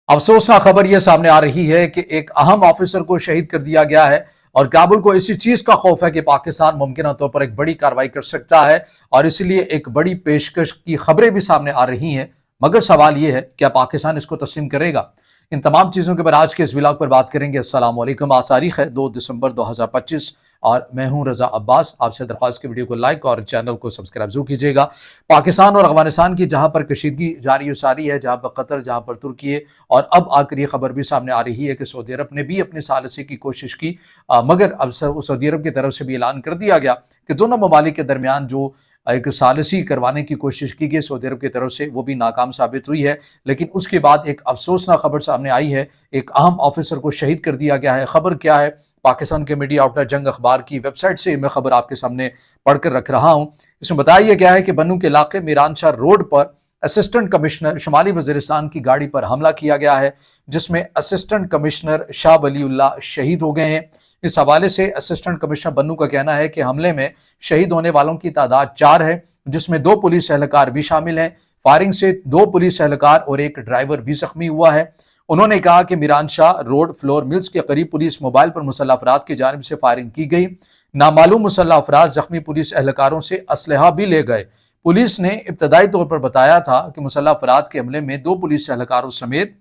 अफसोसनाक खबर यह सामने आ रही है कि एक अहम ऑफिसर को शहीद कर दिया गया है और काबुल को इसी चीज का खौफ है कि पाकिस्तान मुमकिन तौर पर एक बड़ी कार्रवाई कर सकता है और इसलिए एक बड़ी पेशकश की खबरें भी सामने आ रही हैं। मगर सवाल यह है, क्या पाकिस्तान इसको तस्लीम करेगा? इन तमाम चीजों के बारे आज के इस व्लॉग पर बात करेंगे। अस्सलाम वालेकुम। आज तारीख है 2 दिसंबर 2025 और मैं हूं रजा अब्बास। आपसे दरख्वास्त की वीडियो को लाइक और चैनल को सब्सक्राइब जरूर कीजिएगा। पाकिस्तान और अफगानिस्तान की जहां पर कशीदगी जारी सारी है, जहां पर कतर, जहां पर तुर्की और अब आकर ये खबर भी सामने आ रही है कि सऊदी अरब ने भी अपनी सालसी की कोशिश की, मगर अब सऊदी अरब की तरफ से भी ऐलान कर दिया गया कि दोनों ममालिक के दरमियान जो एक सालसी करवाने की कोशिश की गई सऊदी अरब की तरफ से, वो भी नाकाम साबित हुई है। लेकिन उसके बाद एक अफसोसनाक खबर सामने आई है, एक अहम ऑफिसर को शहीद कर दिया गया है। खबर क्या है? पाकिस्तान के मीडिया आउटलेट जंग अखबार की वेबसाइट से मैं खबर आपके सामने पढ़कर रख रहा हूं। इसमें बताया गया है कि बन्नू के इलाके मीरानशाह रोड पर असिस्टेंट कमिश्नर शुमाली वजीरिस्तान की गाड़ी पर हमला किया गया है, जिसमें असिस्टेंट कमिश्नर शाह वलीउल्लाह शहीद हो गए हैं। इस हवाले से असिस्टेंट कमिश्नर बन्नू का कहना है कि हमले में शहीद होने वालों की तादाद 4 है, जिसमें 2 पुलिस एहलकार भी शामिल हैं। फायरिंग से 2 पुलिस एहलकार और एक ड्राइवर भी जख्मी हुआ है। उन्होंने कहा कि मीरानशाह रोड फ्लोर मिल्स के करीब पुलिस मोबाइल पर मुसल्लह अफराद की जानिब से फायरिंग की गई। नामालूम मुसल्लह अफराद जख्मी पुलिस एहलकारों से असलहा भी ले गए। पुलिस ने इब्तदाई तौर पर बताया था कि मुसल्लह अफराद के हमले में 2 पुलिस एहलकारों समेत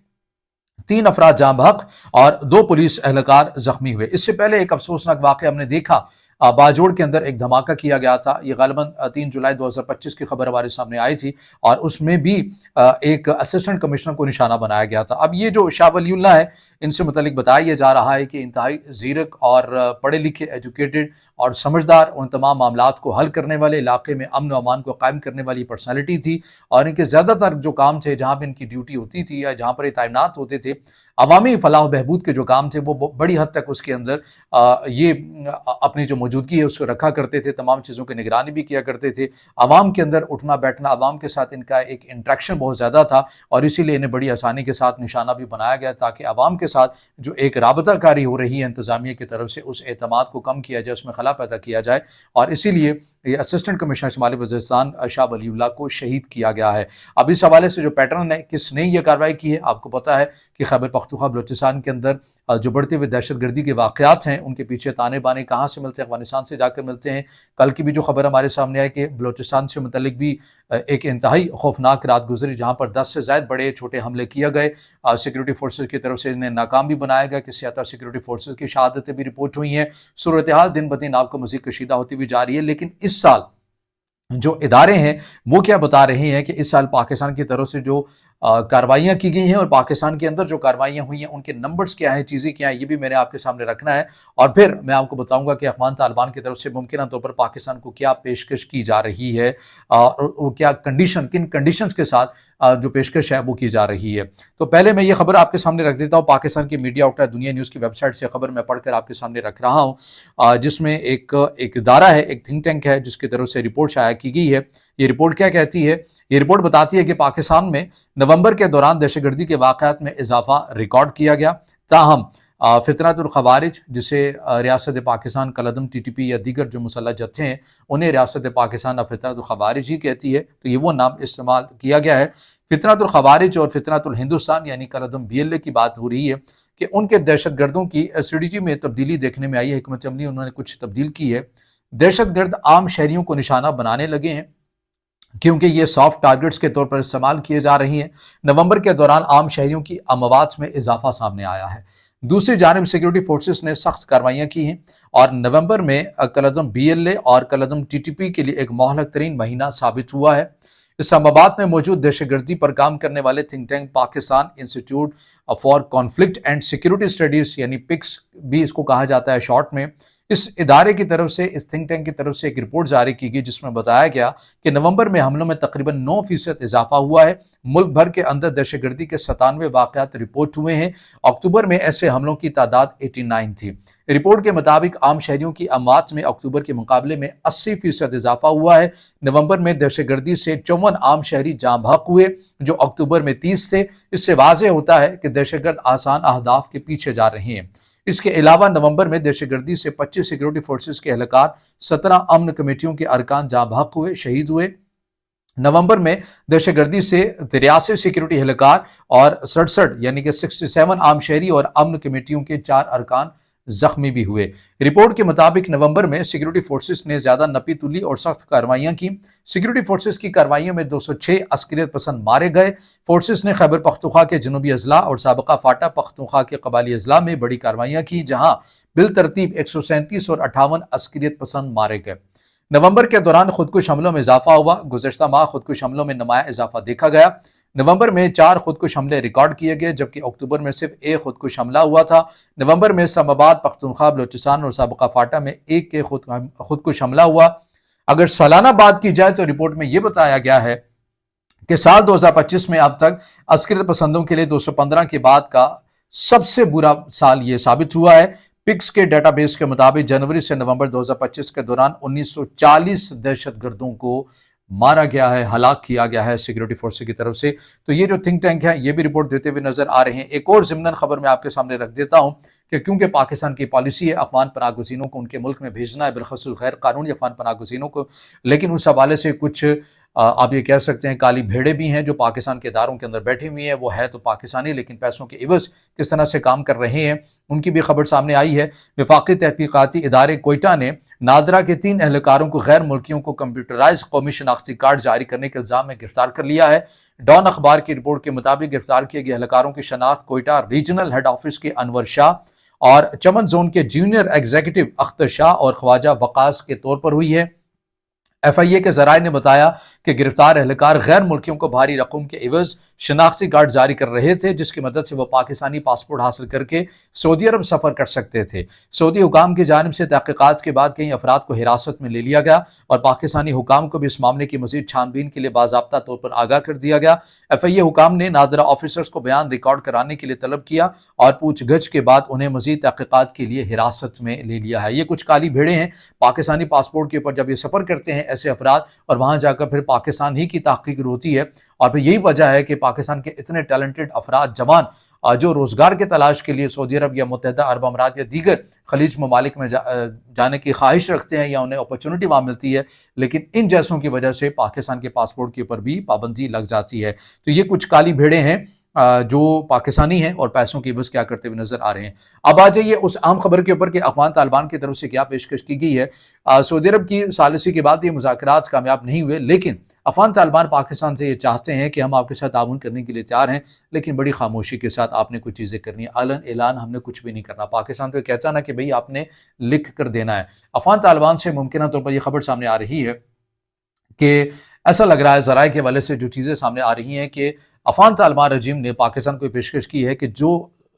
3 अफराद जाँ बहक और 2 पुलिस एहलकार जख्मी हुए। इससे पहले एक अफसोसनाक वाक़या हमने देखा, बाजोड़ के अंदर एक धमाका किया गया था। ये गालिबन 3 जुलाई 2025 की खबर हमारे सामने आई थी और उसमें भी एक असिस्टेंट कमिश्नर को निशाना बनाया गया था। अब ये जो शाह वलीउल्लाह है, इनसे मुतलिक बताया जा रहा है कि इंतहाई ज़ीरक और पढ़े लिखे, एजुकेटेड और समझदार, उन तमाम मामलात को हल करने वाले, इलाके में अमन व अमान को कायम करने वाली पर्सनैलिटी थी। और इनके ज़्यादातर जो काम थे, जहाँ पर इनकी ड्यूटी होती थी या जहाँ पर ये तैनात होते थे, अवामी फलाह बहबूद के जो काम थे, वो बड़ी हद तक उसके अंदर ये अपनी जो मौजूदगी है उसको रखा करते थे। तमाम चीज़ों की निगरानी भी किया करते थे। आवाम के अंदर उठना बैठना, आवाम के साथ इनका एक इंट्रैक्शन बहुत ज़्यादा था और इसीलिए इन्हें बड़ी आसानी के साथ निशाना भी बनाया गया, ताकि आवाम के साथ जो एक राबताकारी हो रही है इंतज़ामिया की तरफ से, उस एतमाद को कम किया जाए, उसमें खला पैदा किया जाए। और इसीलिए ये असिस्टेंट कमिश्नर शुमाली वज़ीरिस्तान शाह वलीउल्लाह को शहीद किया गया है। अब इस हवाले से जो पैटर्न है, किसने ये कार्रवाई की है, आपको पता है कि खैबर पख्तूनख्वा बलूचिस्तान के अंदर जो बढ़ते हुए दहशतगर्दी के वाक़यात हैं, उनके पीछे ताने बाने कहाँ से मिलते हैं? अफगानिस्तान से जाकर मिलते हैं। कल की भी जो खबर हमारे सामने आई कि बलूचिस्तान से मुतल्लिक भी एक इंतहाई खौफनाक रात गुजरी, जहाँ पर 10 से ज़ायद बड़े छोटे हमले किए गए। सिक्योरिटी फोर्सेज की तरफ से इन्हें नाकाम भी बनाया गया। किसी हद तक सिक्योरिटी फोर्सेज की शहादतें भी रिपोर्ट हुई हैं। सूरत हाल दिन ब दिन आपको मज़ीद कशीदा होती हुई जा रही है। लेकिन इस साल जो इदारे हैं वो क्या बता रहे हैं कि इस साल पाकिस्तान की तरफ से जो कार्रवाइयाँ की गई हैं और पाकिस्तान के अंदर जो कार्रवाइयाँ हुई हैं, उनके नंबर्स क्या हैं, चीज़ें क्या हैं, ये भी मैंने आपके सामने रखना है। और फिर मैं आपको बताऊंगा कि अफगान तालिबान की तरफ से मुमकिन तौर पर पाकिस्तान को क्या पेशकश की जा रही है और क्या कंडीशन, किन कंडीशंस के साथ जो पेशकश है वो की जा रही है। तो पहले मैं ये खबर आपके सामने रख देता हूँ। पाकिस्तान की मीडिया आउटलेट दुनिया न्यूज़ की वेबसाइट से खबर मैं पढ़कर आपके सामने रख रहा हूँ, जिसमें एक इदारा है, एक थिंक टैंक है, जिसकी तरफ से रिपोर्ट शाया की गई है। ये रिपोर्ट क्या कहती है? ये रिपोर्ट बताती है कि पाकिस्तान में नवंबर के दौरान दहशतगर्दी के वाक़यात में इजाफा रिकॉर्ड किया गया। ताहम फितरतुल खवारिज, जिसे रियासत पाकिस्तान कलदम TTP या दीगर जो मुसल्लह जत्थे हैं, उन्हें रियासत पाकिस्तान फितरतुल खवारिज ही कहती है, तो ये वो नाम इस्तेमाल किया गया है। फितरतुल खवारिज और फितरतुल हिंदुस्तान यानी कलदम BLA की बात हो रही है कि उनके दहशतगर्दों की SDG में तब्दीली देखने में आई है। हिकमत अमली उन्होंने कुछ तब्दील की है। दहशतगर्द आम शहरियों को निशाना बनाने लगे हैं, क्योंकि ये सॉफ्ट टारगेट्स के तौर पर इस्तेमाल किए जा रही हैं। नवंबर के दौरान आम शहरियों की अमवात में इजाफा सामने आया है। दूसरी जानिब सिक्योरिटी फोर्सेस ने सख्त कार्रवाइयाँ की हैं और नवंबर में कलदम BLA और कलदम TTP के लिए एक मोहलक तरीन महीना साबित हुआ है। इस्लामाबाद में मौजूद दहशतगर्दी पर काम करने वाले think tank Pakistan institute for conflict and security studies यानी PICS भी इसको कहा जाता है शॉर्ट में, इस इदारे की तरफ से, इस थिंक टैंक की तरफ से एक रिपोर्ट जारी की गई, जिसमें बताया गया कि नवंबर में हमलों में तकरीबन 9% इजाफा हुआ है। मुल्क भर के अंदर दहशतगर्दी के 97 वाक़यात रिपोर्ट हुए हैं। अक्टूबर में ऐसे हमलों की तादाद 89 थी। रिपोर्ट के मुताबिक आम शहरियों की अमवात में अक्टूबर के मुकाबले में 80% इजाफा हुआ है। नवंबर में दहशतगर्दी से 54 आम शहरी जाँ बहक हुए, जो अक्टूबर में 30 थे। इससे वाज़ेह होता है कि दहशतगर्द आसान अहदाफ के पीछे जा रहे हैं। इसके अलावा नवंबर में दहशतगर्दी से 25 सिक्योरिटी फोर्सेस के एहलकार, 17 अमन कमेटियों के अरकान जाँ बहक हुए, शहीद हुए। नवंबर में दहशतगर्दी से 83 सिक्योरिटी एहलकार और 67 यानी कि 67 आम शहरी और अमन कमेटियों के 4 अरकान जख्मी भी हुए। रिपोर्ट के मुताबिक नवंबर में सिक्योरिटी फोर्सेस ने ज्यादा नपी तुली और सख्त कार्रवाइयां की। सिक्योरिटी फोर्सेस की कार्रवाइयों में 206 अस्करियत पसंद मारे गए। फोर्सेस ने खैबर पख्तूनख्वा के जनूबी अजला और साबका फाटा पख्तूनख्वा के कबाली अजला में बड़ी कार्रवाइयां की, जहां बिल तरतीब 137 और 58 अस्करियत पसंद मारे गए। नवंबर के दौरान खुदकुश हमलों में इजाफा हुआ। गुज़श्ता माह खुदकुश हमलों में नुमाया इजाफा देखा गया। नवंबर में 4 खुदकुश हमले रिकॉर्ड किए गए, जबकि अक्टूबर में सिर्फ 1 खुदकुश हमला हुआ था। नवंबर में इस्लामाबाद, पख्तूनख्वा, बलूचिस्तान और साबका फाटा में 1 के खुदकुश हमला हुआ। अगर सालाना बात की जाए तो रिपोर्ट में यह बताया गया है कि साल 2025 में अब तक अस्करियत पसंदों के लिए 215 के बाद का सबसे बुरा साल ये साबित हुआ है। पिक्स के डेटाबेस के मुताबिक जनवरी से नवंबर 2025 के दौरान 1940 दहशतगर्दों को मारा गया है, हलाक किया गया है सिक्योरिटी फोर्स की तरफ से। तो ये जो थिंक टैंक है ये भी रिपोर्ट देते हुए नजर आ रहे हैं। एक और ज़िम्नन खबर मैं आपके सामने रख देता हूं कि क्योंकि पाकिस्तान की पॉलिसी है अफगान पनाह गुज़ीनों को उनके मुल्क में भेजना है, बिलखसूस गैर कानूनी अफगान पनाह गुज़ीनों को, लेकिन उस हवाले से कुछ आप ये कह सकते हैं काली भेड़ें भी हैं जो पाकिस्तान के इदारों के अंदर बैठी हुई हैं। वो है तो पाकिस्तानी, लेकिन पैसों के इवज़ किस तरह से काम कर रहे हैं उनकी भी खबर सामने आई है। वफाकी तहकीकाती इदारे कोयटा ने नादरा के 3 एहलकारों को गैर मुल्कियों को कंप्यूटराइज कौमी शनाख्ती कार्ड जारी करने के इल्ज़ाम में गिरफ्तार कर लिया है। डॉन अखबार की रिपोर्ट के मुताबिक गिरफ्तार किए गए एहलकारों की शनाख्त कोयटा रीजनल हेड ऑफिस के अनवर शाह और चमन जोन के जूनियर एग्जीक्यूटिव अख्तर शाह और ख्वाजा वकास के तौर पर हुई है। FIA के जराये ने बताया कि गिरफ्तार एहलकार गैर मुल्कियों को भारी रकम के इवज शनाख्ती कार्ड जारी कर रहे थे, जिसकी मदद से वो पाकिस्तानी पासपोर्ट हासिल करके सऊदी अरब सफर कर सकते थे। सऊदी हुकाम की जानिब से तहकीकात के बाद कई अफराद को हिरासत में ले लिया गया और पाकिस्तानी हुकाम को भी इस मामले की मजीद छानबीन के लिए बाज़ाब्ता तौर पर आगाह कर दिया गया। FIA हुकाम ने नादरा ऑफिसर्स को बयान रिकॉर्ड कराने के लिए तलब किया और पूछगछ के बाद उन्हें मजीद तहकीकात के लिए हिरासत में ले लिया है। ये कुछ काली भेड़ें हैं। पाकिस्तानी पासपोर्ट के ऊपर जब ये सफर करते हैं ऐसे अफराद और वहां जाकर फिर पाकिस्तान ही की तहकीक होती है, और फिर यही वजह है कि पाकिस्तान के इतने टैलेंटेड अफराद जवान जो रोजगार के तलाश के लिए सऊदी अरब या मुत्तहिदा अरब अमारात या दीगर खलीज ममालिक में जाने की ख्वाहिश रखते हैं या उन्हें अपॉर्चुनिटी वहाँ मिलती है, लेकिन इन जैसों की वजह से पाकिस्तान के पासपोर्ट के ऊपर भी पाबंदी लग जाती है। तो ये कुछ काली भेड़ें हैं जो पाकिस्तानी हैं और पैसों की बस क्या करते हुए नजर आ रहे हैं। अब आ जाइए उस आम खबर के ऊपर कि अफगान तालिबान की तरफ से क्या पेशकश की गई है। सऊदी अरब की सालिसी के बाद ये मुज़ाकरात कामयाब नहीं हुए, लेकिन अफगान तालिबान पाकिस्तान से ये चाहते हैं कि हम आपके साथ ताउन करने के लिए तैयार हैं, लेकिन बड़ी खामोशी के साथ आपने कुछ चीज़ें करनी है। आलन ऐलान हमने कुछ भी नहीं करना। पाकिस्तान तो कहता ना कि भाई आपने लिख कर देना है। अफगान तालिबान से मुमकिन तौर पर यह खबर सामने आ रही है कि ऐसा लग रहा है ज़राए के हवाले से जो चीज़ें सामने आ रही हैं कि अफगान तालिबान रजीम ने पाकिस्तान को पेशकश की है कि जो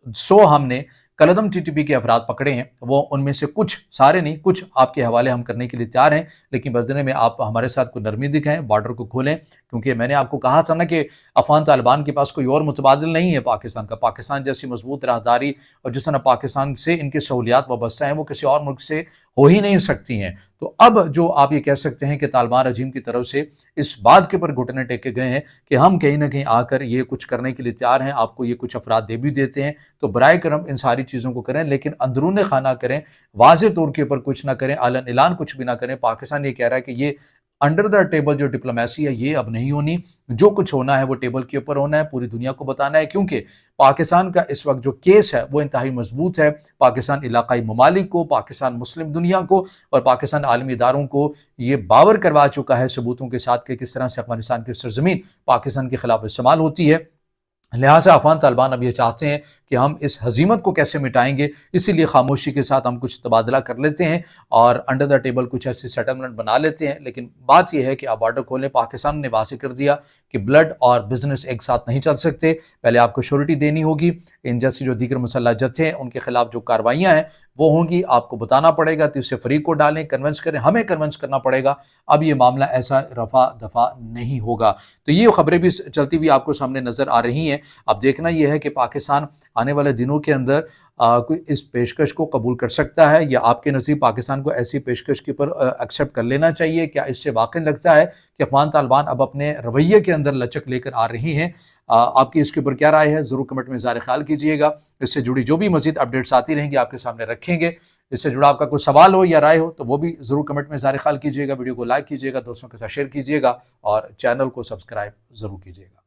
100 हमने कलदम TTP के अफराद पकड़े हैं वो उनमें से कुछ, सारे नहीं, कुछ आपके हवाले हम करने के लिए तैयार हैं, लेकिन बदले में आप हमारे साथ कोई नरमी दिखाएं, बॉर्डर को खोलें। क्योंकि मैंने आपको कहा था ना कि अफगान तालिबान के पास कोई और मुतबादिल नहीं है पाकिस्तान का। पाकिस्तान जैसी मजबूत राहदारी और जिस तरह पाकिस्तान से इनकी सहूलियात वाबस्ता हैं वो किसी और मुल्क से हो ही नहीं सकती हैं। तो अब जो आप ये कह सकते हैं कि तालिबान रजीम की तरफ से इस बात के ऊपर घुटने टेके गए हैं कि हम कहीं ना कहीं आकर ये कुछ करने के लिए तैयार हैं, आपको ये कुछ अफराद दे भी देते हैं, तो बराए करम इन सारी चीज़ों को करें, लेकिन अंदरून खाना करें, वाज़े तौर के ऊपर कुछ ना करें, आलन ऐलान कुछ भी ना करें। पाकिस्तान ये कह रहा है कि ये अंडर द टेबल जो डिप्लोमेसी है ये अब नहीं होनी, जो कुछ होना है वो टेबल के ऊपर होना है, पूरी दुनिया को बताना है। क्योंकि पाकिस्तान का इस वक्त जो केस है वो इंतहाई मजबूत है। पाकिस्तान इलाकाई ममालिक को, पाकिस्तान मुस्लिम दुनिया को और पाकिस्तान आलमी इदारों को ये बावर करवा चुका है सबूतों के साथ कि किस तरह से अफगानिस्तान की सरजमीन पाकिस्तान के खिलाफ इस्तेमाल होती है। लिहाजा अफगान तालिबान अब ये चाहते हैं कि हम इस हजीमत को कैसे मिटाएंगे, इसीलिए खामोशी के साथ हम कुछ तबादला कर लेते हैं और अंडर द टेबल कुछ ऐसी सेटलमेंट बना लेते हैं। लेकिन बात यह है कि आप बॉर्डर खोलें। पाकिस्तान ने वाज़ेह कर दिया कि ब्लड और बिजनेस एक साथ नहीं चल सकते, पहले आपको श्योरिटी देनी होगी। इन जैसी जो दीगर मुसल्लह जत्थे हैं उनके खिलाफ जो कार्रवाइयाँ हैं वो होंगी, आपको बताना पड़ेगा, तीसरे फरीक को डालें, कन्विंस करें, हमें कन्विंस करना पड़ेगा। अब ये मामला ऐसा रफा दफा नहीं होगा। तो ये खबरें भी चलती हुई आपको सामने नजर आ रही हैं। अब देखना यह है कि पाकिस्तान आने वाले दिनों के अंदर कोई इस पेशकश को कबूल कर सकता है या आपके नज़ीब पाकिस्तान को ऐसी पेशकश के ऊपर एक्सेप्ट कर लेना चाहिए। क्या इससे वाकई लगता है कि अफगान तालिबान अब अपने रवैये के अंदर लचक लेकर आ रही हैं? आपकी इसके ऊपर क्या राय है ज़रूर कमेंट में इज़हार ख्याल कीजिएगा। इससे जुड़ी जो भी मज़ीद अपडेट्स आती रहेंगी आपके सामने रखेंगे। اس سے جڑا آپ کا کوئی سوال ہو یا رائے ہو تو وہ بھی ضرور کمنٹ میں اظہار خیال کیجیے گا، ویڈیو کو لائک کیجیے گا، دوستوں کے ساتھ شیئر کیجیے گا اور چینل کو سبسکرائب ضرور کیجیے گا۔